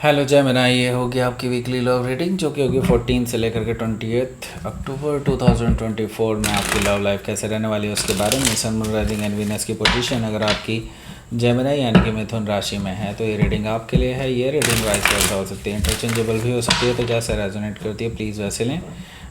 Hello जयमिना, ये होगी आपकी वीकली लव रीडिंग जो कि होगी 14 से लेकर के 28 अक्टूबर 2024 में आपकी लव लाइफ कैसे रहने वाली है उसके बारे में। Sun moon rising and Venus की पोजीशन अगर आपकी जयमिना यानी कि मिथुन राशि में है तो ये रीडिंग आपके लिए है। ये रीडिंग वाइस वर्सा हो सकती है, इंटरचेंजेबल भी हो सकती है, तो जैसे रेजोनेट करती है प्लीज़ वैसे लें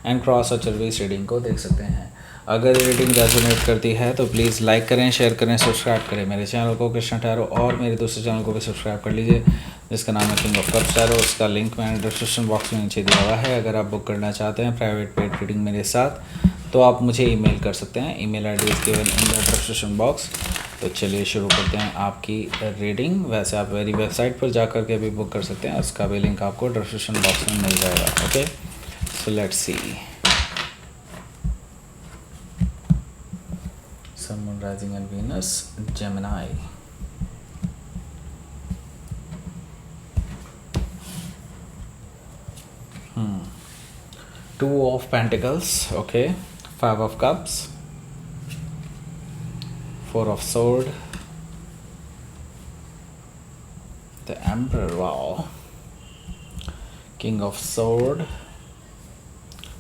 एंड क्रॉस और सर्विस रीडिंग को देख सकते हैं। अगर ये रीडिंग रेजोनेट करती है तो प्लीज़ लाइक करें, शेयर करें, सब्सक्राइब करें मेरे चैनल को कृष्ण टैरो, और मेरे दूसरे चैनल को भी सब्सक्राइब कर लीजिए जिसका नाम है किंग ऑफ कप्स टैरो। उसका लिंक मैंने डिस्क्रिप्शन बॉक्स में नीचे दिया हुआ है। अगर आप बुक करना चाहते हैं प्राइवेट पेड रीडिंग मेरे साथ तो आप मुझे ईमेल कर सकते हैं। Email I D is given in the description box. तो चलिए शुरू करते हैं आपकी रीडिंग। वैसे आप मेरी वेबसाइट पर जा कर के भी बुक कर सकते हैं, उसका भी लिंक आपको डिस्क्रिप्शन बॉक्स में मिल जाएगा। Okay, so let's see. Sun, Moon, Rising and Venus, Gemini. Two of Pentacles, okay. Five of Cups, Four of Sword, the Emperor, wow. King of Sword,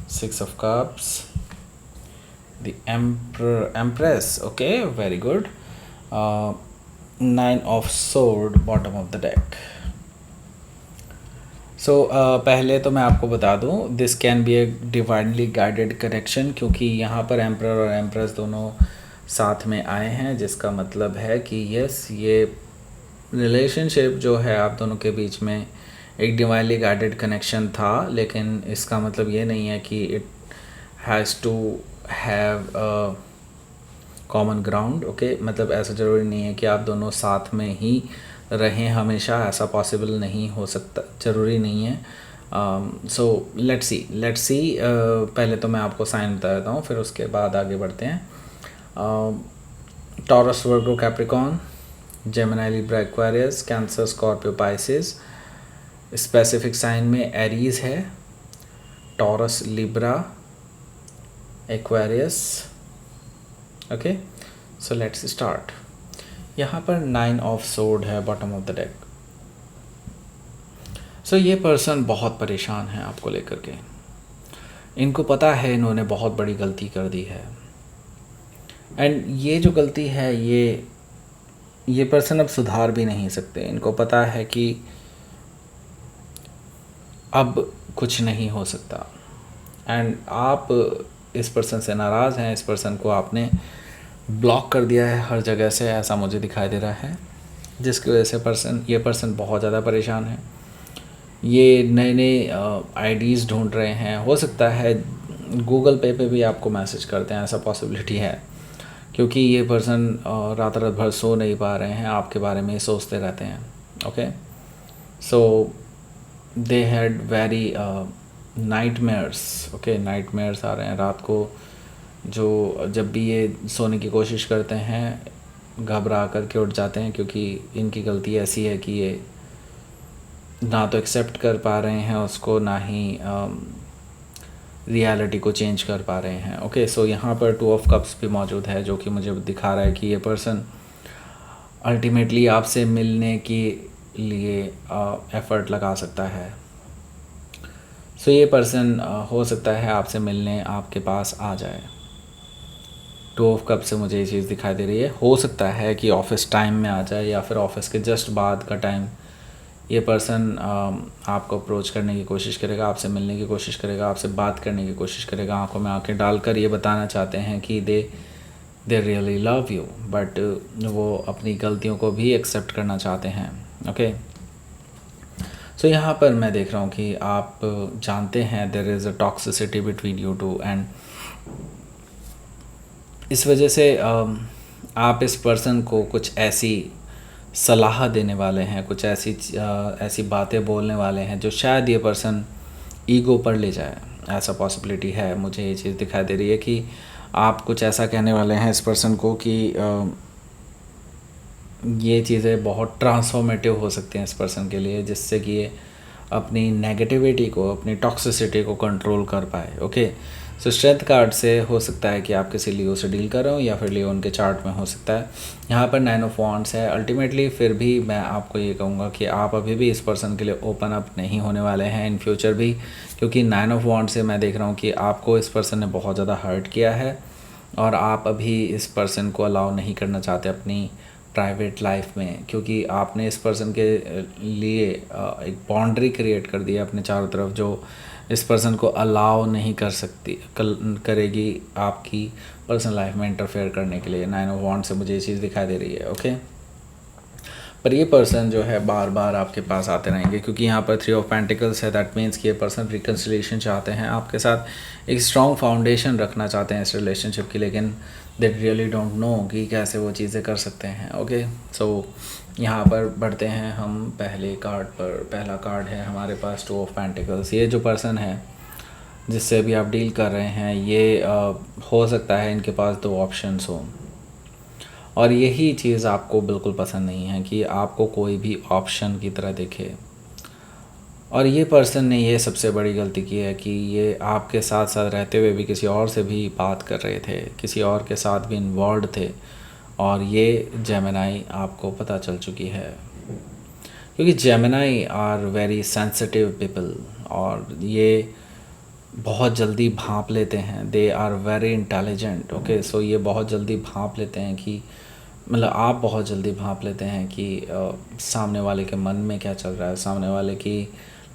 Six of Cups, the Empress, okay, very good. Nine of Sword, bottom of the deck. सो पहले तो मैं आपको बता दूं, this can be A divinely guided connection, क्योंकि यहाँ पर emperor और एम्प्रेस दोनों साथ में आए हैं, जिसका मतलब है कि यस, ये रिलेशनशिप जो है आप दोनों के बीच में एक डिवाइनली गाइडेड कनेक्शन था। लेकिन इसका मतलब ये नहीं है कि it has to have common ground, okay. मतलब ऐसा ज़रूरी नहीं है कि आप दोनों साथ में ही रहें हमेशा, ऐसा पॉसिबल नहीं हो सकता, ज़रूरी नहीं है। So let's see. पहले तो मैं आपको साइन बता देता हूँ, फिर उसके बाद आगे बढ़ते हैं। Taurus, Virgo, Capricorn, Gemini, Libra, Aquarius, Cancer, Scorpio, Pisces. Specific sign में एरीज है, Taurus, Libra, Aquarius, okay. So let's start. यहाँ पर 9 ऑफ सोर्ड है bottom of the deck. So ये पर्सन बहुत परेशान है आपको लेकर के। इनको पता है इन्होंने बहुत बड़ी गलती कर दी है, एंड ये जो गलती है ये पर्सन अब सुधार भी नहीं सकते। इनको पता है कि अब कुछ नहीं हो सकता, एंड आप इस पर्सन से नाराज़ हैं। इस पर्सन को आपने ब्लॉक कर दिया है हर जगह से, ऐसा मुझे दिखाई दे रहा है, जिसकी वजह से ये पर्सन बहुत ज़्यादा परेशान है। ये नए नए आईडीज़ ढूंढ रहे हैं। हो सकता है गूगल पे भी आपको मैसेज करते हैं, ऐसा पॉसिबिलिटी है, क्योंकि ये पर्सन रात भर सो नहीं पा रहे हैं, आपके बारे में सोचते रहते हैं। Okay, so they had very nightmares, okay. Nightmares आ रहे हैं रात को, जो जब भी ये सोने की कोशिश करते हैं घबरा करके उठ जाते हैं, क्योंकि इनकी गलती ऐसी है कि ये ना तो एक्सेप्ट कर पा रहे हैं उसको, ना ही रियलिटी को चेंज कर पा रहे हैं। ओके, सो यहाँ पर 2 ऑफ कप्स भी मौजूद है, जो कि मुझे दिखा रहा है कि ये पर्सन अल्टीमेटली आपसे मिलने के लिए एफ़र्ट लगा सकता है। सो ये पर्सन हो सकता है आपसे मिलने आपके पास आ जाए। 2 ऑफ कप से मुझे ये चीज़ दिखाई दे रही है। हो सकता है कि ऑफिस टाइम में आ जाए, या फिर ऑफिस के जस्ट बाद का टाइम ये पर्सन आपको अप्रोच करने की कोशिश करेगा, आपसे मिलने की कोशिश करेगा, आपसे बात करने की कोशिश करेगा। आंखों में आंखें डालकर ये बताना चाहते हैं कि they really love you, but वो अपनी गलतियों को भी एक्सेप्ट करना चाहते हैं। ओके, सो यहाँ पर मैं देख रहा हूँ कि आप जानते हैं there is a toxicity between you two, and इस वजह से आप इस पर्सन को कुछ ऐसी सलाह देने वाले हैं, कुछ ऐसी बातें बोलने वाले हैं जो शायद ये पर्सन ईगो पर ले जाए, ऐसा पॉसिबिलिटी है। मुझे ये चीज़ दिखाई दे रही है कि आप कुछ ऐसा कहने वाले हैं इस पर्सन को कि ये चीज़ें बहुत ट्रांसफॉर्मेटिव हो सकती हैं इस पर्सन के लिए, जिससे कि ये अपनी नेगेटिविटी को, अपनी टॉक्सिसिटी को कंट्रोल कर पाए। ओके, सो स्ट्रेंथ कार्ड से हो सकता है कि आप किसी लियो से डील कर रहे हो या फिर लियो उनके चार्ट में हो सकता है। यहाँ पर 9 ऑफ वांड्स है। अल्टीमेटली फिर भी मैं आपको ये कहूँगा कि आप अभी भी इस पर्सन के लिए ओपन अप नहीं होने वाले हैं इन फ्यूचर भी, क्योंकि 9 ऑफ वांड से मैं देख रहा हूँ कि आपको इस पर्सन ने बहुत ज़्यादा हर्ट किया है और आप अभी इस पर्सन को अलाउ नहीं करना चाहते अपनी प्राइवेट लाइफ में, क्योंकि आपने इस पर्सन के लिए एक बाउंड्री क्रिएट कर दी है अपने चारों तरफ, जो इस पर्सन को अलाउ नहीं कर सकती करेगी आपकी पर्सनल लाइफ में इंटरफेयर करने के लिए। 9 ऑफ वांड से मुझे ये चीज़ दिखाई दे रही है। ओके, पर ये पर्सन जो है बार बार आपके पास आते रहेंगे, क्योंकि यहाँ पर 3 ऑफ पेंटिकल्स है। दैट मीन्स कि ये पर्सन रिकन्सिलिएशन चाहते हैं आपके साथ, एक स्ट्रॉन्ग फाउंडेशन रखना चाहते हैं इस रिलेशनशिप की, लेकिन दे रियली डोंट नो कि कैसे वो चीज़ें कर सकते हैं। ओके, सो यहाँ पर बढ़ते हैं हम पहले कार्ड पर। पहला कार्ड है हमारे पास 2 ऑफ पेंटिकल्स। ये जो पर्सन है जिससे अभी आप डील कर रहे हैं, ये हो सकता है इनके पास 2 ऑप्शंस हों, और यही चीज़ आपको बिल्कुल पसंद नहीं है कि आपको कोई भी ऑप्शन की तरह दिखे। और ये पर्सन ने ये सबसे बड़ी गलती की है कि ये आपके साथ साथ रहते हुए भी किसी और से भी बात कर रहे थे, किसी और के साथ भी इन्वॉल्व थे, और ये जेमिनी आपको पता चल चुकी है, क्योंकि Gemini are very sensitive people, और ये बहुत जल्दी भांप लेते हैं। They are very intelligent. Okay, so ये बहुत जल्दी भांप लेते हैं कि मतलब आप बहुत जल्दी भांप लेते हैं कि सामने वाले के मन में क्या चल रहा है, सामने वाले की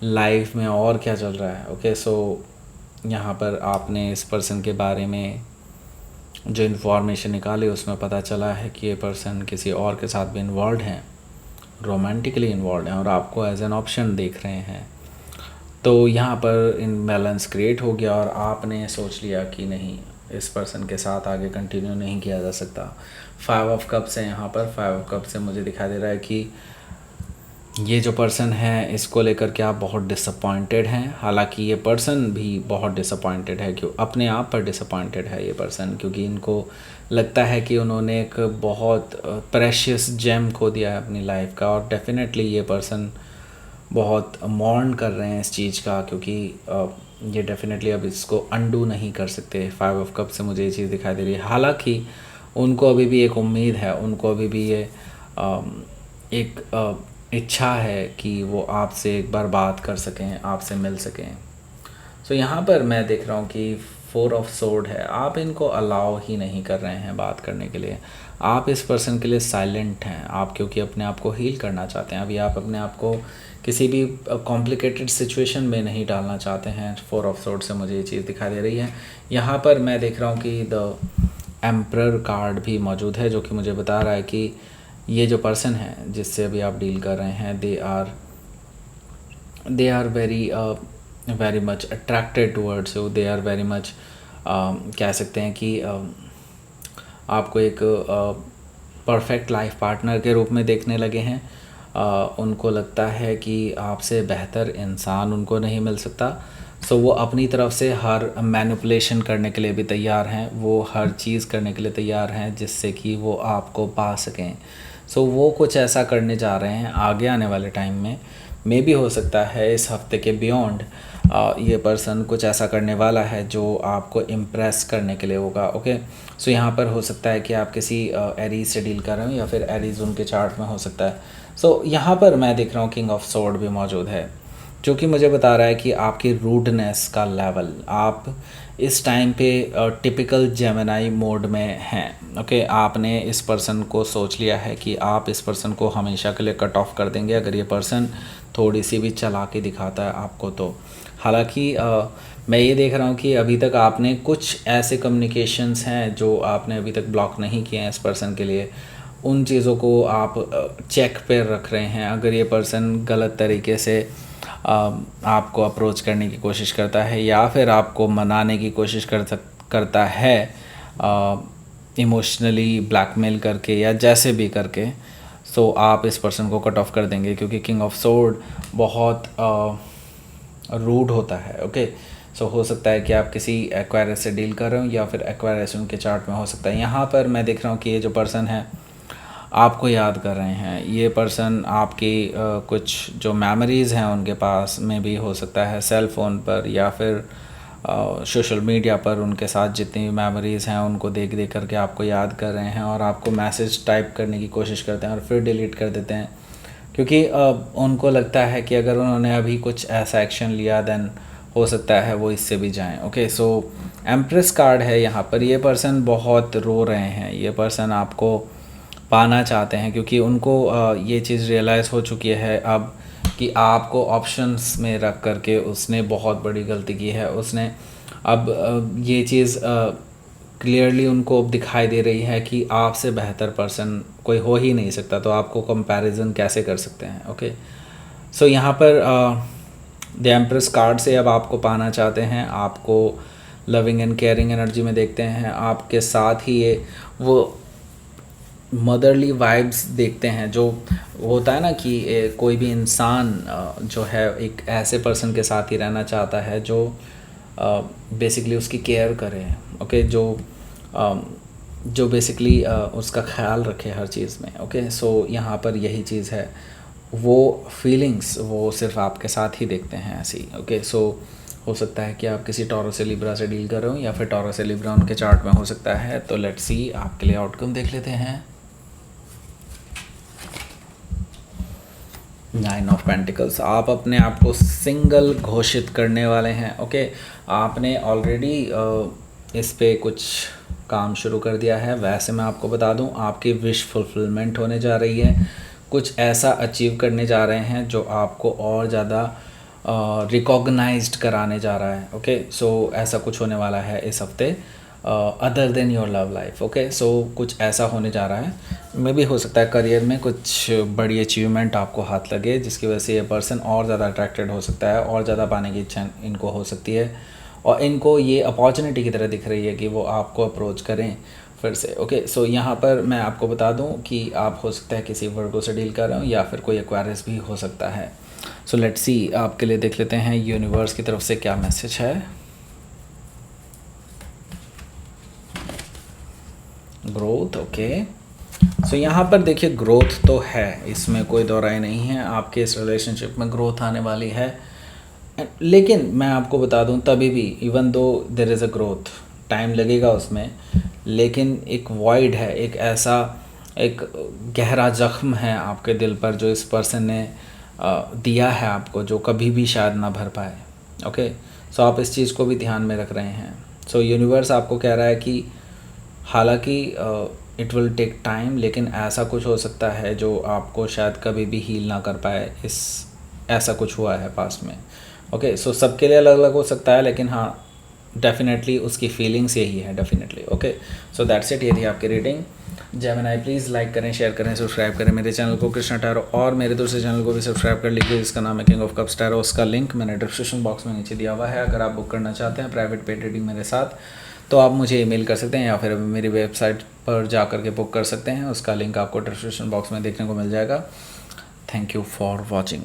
लाइफ में और क्या चल रहा है। ओके, सो यहाँ पर आपने इस पर्सन के बारे में जो इन्फॉर्मेशन निकाली उसमें पता चला है कि ये पर्सन किसी और के साथ भी इन्वॉल्व हैं, रोमांटिकली इन्वॉल्व हैं, और आपको एज एन ऑप्शन देख रहे हैं। तो यहाँ पर इनबैलेंस क्रिएट हो गया और आपने सोच लिया कि नहीं, इस पर्सन के साथ आगे कंटिन्यू नहीं किया जा सकता। 5 ऑफ कप्स है यहाँ पर। 5 ऑफ कप्स से मुझे दिखाई दे रहा है कि ये जो पर्सन है इसको लेकर के आप बहुत डिसअपॉइंटेड हैं। हालांकि ये पर्सन भी बहुत डिसअपॉइंटेड है, क्यों अपने आप पर डिसअपॉइंटेड है ये पर्सन, क्योंकि इनको लगता है कि उन्होंने एक बहुत प्रेशियस जेम खो दिया है अपनी लाइफ का, और डेफिनेटली ये पर्सन बहुत मॉर्न कर रहे हैं इस चीज़ का, क्योंकि ये डेफिनेटली अब इसको अंडू नहीं कर सकते। 5 ऑफ कप से मुझे ये चीज़ दिखाई दे रही है। हालांकि उनको अभी भी एक उम्मीद है, उनको अभी भी ये एक इच्छा है कि वो आपसे एक बार बात कर सकें, आपसे मिल सकें। सो यहाँ पर मैं देख रहा हूँ कि 4 ऑफ सोर्ड है। आप इनको अलाउ ही नहीं कर रहे हैं बात करने के लिए। आप इस पर्सन के लिए साइलेंट हैं, आप क्योंकि अपने आप को हील करना चाहते हैं। अभी आप अपने आप को किसी भी कॉम्प्लिकेटेड सिचुएशन में नहीं डालना चाहते हैं। 4 ऑफ सोर्ड से मुझे ये चीज़ दिखाई दे रही है। यहाँ पर मैं देख रहा हूँ कि द एम्परर कार्ड भी मौजूद है, जो कि मुझे बता रहा है कि ये जो पर्सन है जिससे अभी आप डील कर रहे हैं, they are very much attracted towards you. They are very much कह सकते हैं कि आपको एक परफेक्ट लाइफ पार्टनर के रूप में देखने लगे हैं। उनको लगता है कि आपसे बेहतर इंसान उनको नहीं मिल सकता। सो वो अपनी तरफ से हर मैनिपुलेशन करने के लिए भी तैयार हैं, वो हर चीज़ करने के लिए तैयार हैं जिससे कि वो आपको पा सकें। सो वो कुछ ऐसा करने जा रहे हैं आगे आने वाले टाइम में। मे भी हो सकता है इस हफ्ते के बियॉन्ड ये पर्सन कुछ ऐसा करने वाला है जो आपको इम्प्रेस करने के लिए होगा। ओके, सो यहाँ पर हो सकता है कि आप किसी एरीज से डील कर रहे हो, या फिर एरीज उनके चार्ट में हो सकता है। सो यहाँ पर मैं देख रहा हूँ किंग ऑफ सोर्ड भी मौजूद है, जो कि मुझे बता रहा है कि आपकी रूडनेस का लेवल, आप इस टाइम पे टिपिकल जेमिनी मोड में हैं। ओके, आपने इस पर्सन को सोच लिया है कि आप इस पर्सन को हमेशा के लिए कट ऑफ कर देंगे अगर ये पर्सन थोड़ी सी भी चालाकी दिखाता है आपको तो। हालांकि मैं ये देख रहा हूँ कि अभी तक आपने कुछ ऐसे कम्युनिकेशंस हैं जो आपने अभी तक ब्लॉक नहीं किए हैं इस पर्सन के लिए। उन चीज़ों को आप चेक पे रख रहे हैं। अगर ये पर्सन गलत तरीके से आपको अप्रोच करने की कोशिश करता है, या फिर आपको मनाने की कोशिश करता है इमोशनली ब्लैकमेल करके या जैसे भी करके, सो आप इस पर्सन को कट ऑफ कर देंगे, क्योंकि किंग ऑफ सोर्ड बहुत रूड होता है। ओके, सो हो सकता है कि आप किसी एक्वायरस से डील कर रहे हो, या फिर एक्वायरस उनके चार्ट में हो सकता है। यहाँ पर मैं देख रहा हूँ कि ये जो पर्सन है आपको याद कर रहे हैं। ये पर्सन आपकी कुछ जो मेमोरीज़ हैं उनके पास में भी हो सकता है, सेल फ़ोन पर या फिर सोशल मीडिया पर उनके साथ जितनी मेमोरीज़ हैं उनको देख देख करके आपको याद कर रहे हैं और आपको मैसेज टाइप करने की कोशिश करते हैं और फिर डिलीट कर देते हैं, क्योंकि उनको लगता है कि अगर उन्होंने अभी कुछ ऐसा एक्शन लिया देन हो सकता है वो इससे भी जाएं। ओके, सो एम्प्रेस कार्ड है यहाँ पर। ये पर्सन बहुत रो रहे हैं, ये पर्सन आपको पाना चाहते हैं क्योंकि उनको ये चीज़ रियलाइज़ हो चुकी है अब कि आपको ऑप्शंस में रख करके उसने बहुत बड़ी गलती की है। उसने अब ये चीज़ क्लियरली उनको अब दिखाई दे रही है कि आपसे बेहतर पर्सन कोई हो ही नहीं सकता, तो आपको कंपैरिजन कैसे कर सकते हैं। ओके, सो यहाँ पर द एम्प्रेस कार्ड से अब आपको पाना चाहते हैं, आपको लविंग एंड केयरिंग एनर्जी में देखते हैं, आपके साथ ही ये वो मदरली वाइब्स देखते हैं। जो होता है ना कि कोई भी इंसान जो है एक ऐसे पर्सन के साथ ही रहना चाहता है जो बेसिकली उसकी केयर करे। ओके, जो बेसिकली उसका ख्याल रखे हर चीज़ में। ओके, सो यहाँ पर यही चीज़ है, वो फीलिंग्स वो सिर्फ आपके साथ ही देखते हैं ऐसी। ओके, सो हो सकता है कि आप किसी टॉरस से लिब्रा से डील कर रहे हो या फिर टॉरस से लिब्रा उनके चार्ट में हो सकता है। तो लेट्स सी, आपके लिए आउटकम देख लेते हैं। 9 ऑफ पेंटिकल्स, आप अपने आप को सिंगल घोषित करने वाले हैं। ओके, आपने ऑलरेडी इस पे कुछ काम शुरू कर दिया है। वैसे मैं आपको बता दूं, आपकी विश फुलफिलमेंट होने जा रही है, कुछ ऐसा अचीव करने जा रहे हैं जो आपको और ज़्यादा रिकॉग्नाइज्ड कराने जा रहा है। ओके, सो ऐसा कुछ होने वाला है इस हफ्ते other than your love life. Okay, so कुछ ऐसा होने जा रहा है, मे भी हो सकता है करियर में कुछ बड़ी अचीवमेंट आपको हाथ लगे जिसकी वजह से ये पर्सन और ज़्यादा अट्रैक्टेड हो सकता है, और ज़्यादा पाने की इच्छा इनको हो सकती है और इनको ये अपॉर्चुनिटी की तरह दिख रही है कि वो आपको अप्रोच करें फिर से। ओके, सो यहाँ पर मैं आपको बता दूँ कि आप हो सकता है किसी वर्गो से डील कर रहे हो या फिर कोई एक्वायरस भी हो सकता है। सो लेट्स सी, आपके लिए देख लेते हैं यूनिवर्स की तरफ से क्या मैसेज है। ग्रोथ, ओके, सो यहाँ पर देखिए ग्रोथ तो है, इसमें कोई दो राय नहीं है, आपके इस रिलेशनशिप में ग्रोथ आने वाली है। लेकिन मैं आपको बता दूं, तभी भी even though there is a growth, time लगेगा उसमें, लेकिन एक वॉइड है, एक ऐसा एक गहरा जख्म है आपके दिल पर जो इस पर्सन ने दिया है आपको, जो कभी भी शायद ना भर पाए। ओके, सो आप इस चीज़ को भी ध्यान में रख रहे हैं। सो यूनिवर्स आपको कह रहा है कि हालांकि इट विल टेक टाइम, लेकिन ऐसा कुछ हो सकता है जो आपको शायद कभी भी हील ना कर पाए। ऐसा कुछ हुआ है पास्ट में। ओके, सो सबके लिए अलग अलग हो सकता है, लेकिन हाँ डेफिनेटली उसकी फीलिंग्स यही है definitely. Okay, so that's it, ये थी आपकी रीडिंग। जेमिनी, प्लीज़ लाइक करें, शेयर करें, सब्सक्राइब करें मेरे चैनल को कृष्णा टैरो, और मेरे दूसरे चैनल को भी सब्सक्राइब कर लीजिए जिसका नाम है किंग ऑफ कप्स टैरो। उसका लिंक मैंने डिस्क्रिप्शन बॉक्स में नीचे दिया हुआ है। अगर आप बुक करना चाहते हैं प्राइवेट पेड रीडिंग मेरे साथ, तो आप मुझे ईमेल कर सकते हैं या फिर मेरी वेबसाइट पर जा कर के बुक कर सकते हैं। उसका लिंक आपको डिस्क्रिप्शन बॉक्स में देखने को मिल जाएगा। Thank you for watching.